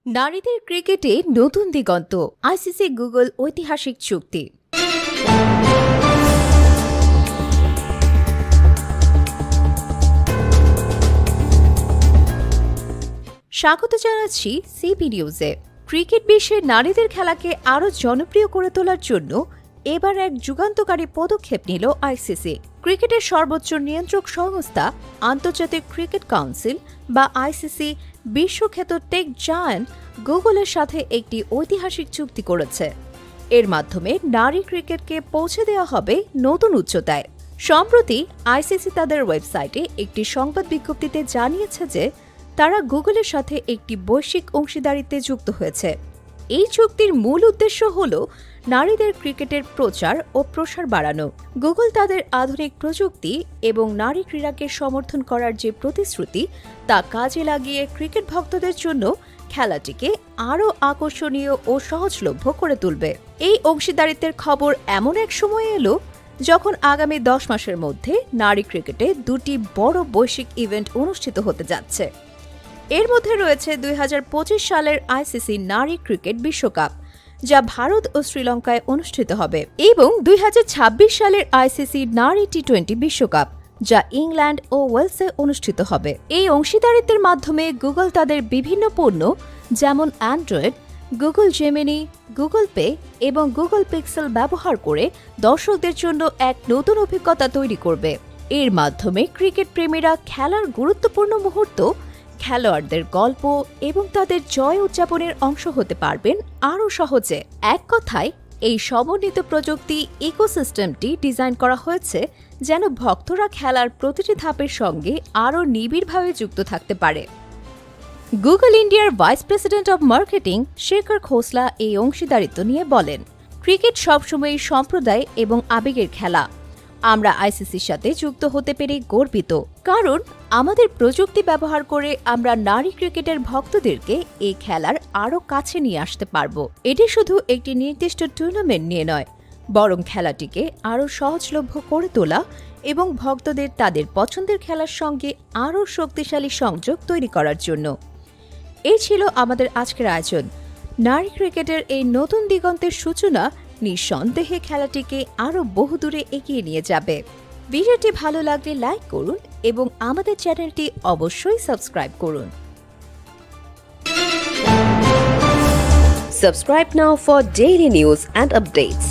নারীদের ক্রিকেটে নতুন দিগন্ত, আইসিসি গুগল ঐতিহাসিক চুক্তি। স্বাগত জানাচ্ছি সিবি নিউজে। ক্রিকেট বিশ্বে নারীদের খেলাকে আরও জনপ্রিয় করে তোলার জন্য এবার এক যুগান্তকারী পদক্ষেপ নিল আইসিসি। ক্রিকেটের সর্বোচ্চ নিয়ন্ত্রক সংস্থা আন্তর্জাতিক ক্রিকেট কাউন্সিল বা আইসিসি বিশ্বখ্যাত টেক জায়ান্ট গুগলের সাথে একটি ঐতিহাসিক চুক্তি করেছে। এর মাধ্যমে নারী ক্রিকেটকে পৌঁছে দেওয়া হবে নতুন উচ্চতায়। সম্প্রতি আইসিসি তাদের ওয়েবসাইটে একটি সংবাদ বিজ্ঞপ্তিতে জানিয়েছে যে তারা গুগলের সাথে একটি বৈশ্বিক অংশীদারিত্বে যুক্ত হয়েছে। এই চুক্তির মূল উদ্দেশ্য হল নারীদের ক্রিকেটের প্রচার ও প্রসার বাড়ানো। গুগল তাদের আধুনিক প্রযুক্তি এবং নারী ক্রীড়াকে সমর্থন করার যে প্রতিশ্রুতি তা কাজে লাগিয়ে ক্রিকেট ভক্তদের জন্য খেলাটিকে আরও আকর্ষণীয় ও সহজলভ্য করে তুলবে। এই অংশীদারিত্বের খবর এমন এক সময় এলো যখন আগামী 10 মাসের মধ্যে নারী ক্রিকেটে দুটি বড় বৈশ্বিক ইভেন্ট অনুষ্ঠিত হতে যাচ্ছে। এর মধ্যে রয়েছে 2025 সালের আইসিসি নারী ক্রিকেট বিশ্বকাপ, যা ভারত ও শ্রীলঙ্কায় অনুষ্ঠিত হবে, এবং 2026 সালের আইসিসি নারী টি20 বিশ্বকাপ, যা ইংল্যান্ড ও ওয়েলসে অনুষ্ঠিত হবে। এই অংশীদারিত্বের মাধ্যমে গুগল তাদের বিভিন্ন পণ্য যেমন Android, Google Gemini, Google pay এবং গুগল পিক্সেল ব্যবহার করে দর্শকদের জন্য এক নতুন অভিজ্ঞতা তৈরি করবে। এর মাধ্যমে ক্রিকেট প্রেমীরা খেলার গুরুত্বপূর্ণ মুহূর্ত, খেলোয়াড়দের গল্প এবং তাদের জয় উদযাপনের অংশ হতে পারবেন আরও সহজে। এক কথায়, এই সমন্বিত প্রযুক্তি ইকোসিস্টেমটি ডিজাইন করা হয়েছে যেন ভক্তরা খেলার প্রতিটি ধাপের সঙ্গে আরও নিবিড়ভাবে যুক্ত থাকতে পারে। গুগল ইন্ডিয়ার vice president of marketing Shekhar Khosla এই অংশীদারিত্ব নিয়ে বলেন, ক্রিকেট সবসময়ই সম্প্রদায় এবং আবেগের খেলা। আমরা আইসিসির সাথে যুক্ত হতে পেরে গর্বিত, কারণ আমাদের প্রযুক্তি ব্যবহার করে আমরা নারী ক্রিকেটের ভক্তদেরকে এই খেলার আরও কাছে নিয়ে আসতে পারব। এটি শুধু একটি নির্দিষ্ট টুর্নামেন্ট নিয়ে নয়, বরং খেলাটিকে আরও সহজলভ্য করে তোলা এবং ভক্তদের তাদের পছন্দের খেলার সঙ্গে আরও শক্তিশালী সংযোগ তৈরি করার জন্য। এই ছিল আমাদের আজকের আয়োজন। নারী ক্রিকেটের এই নতুন দিগন্তের সূচনা নিঃসন্দেহে খেলাটিকে আরও বহুদূরে এগিয়ে নিয়ে যাবে। ভিডিওটি ভালো লাগলে লাইক করুন এবং আমাদের চ্যানেলটি অবশ্যই সাবস্ক্রাইব করুন। Subscribe now for daily news and updates.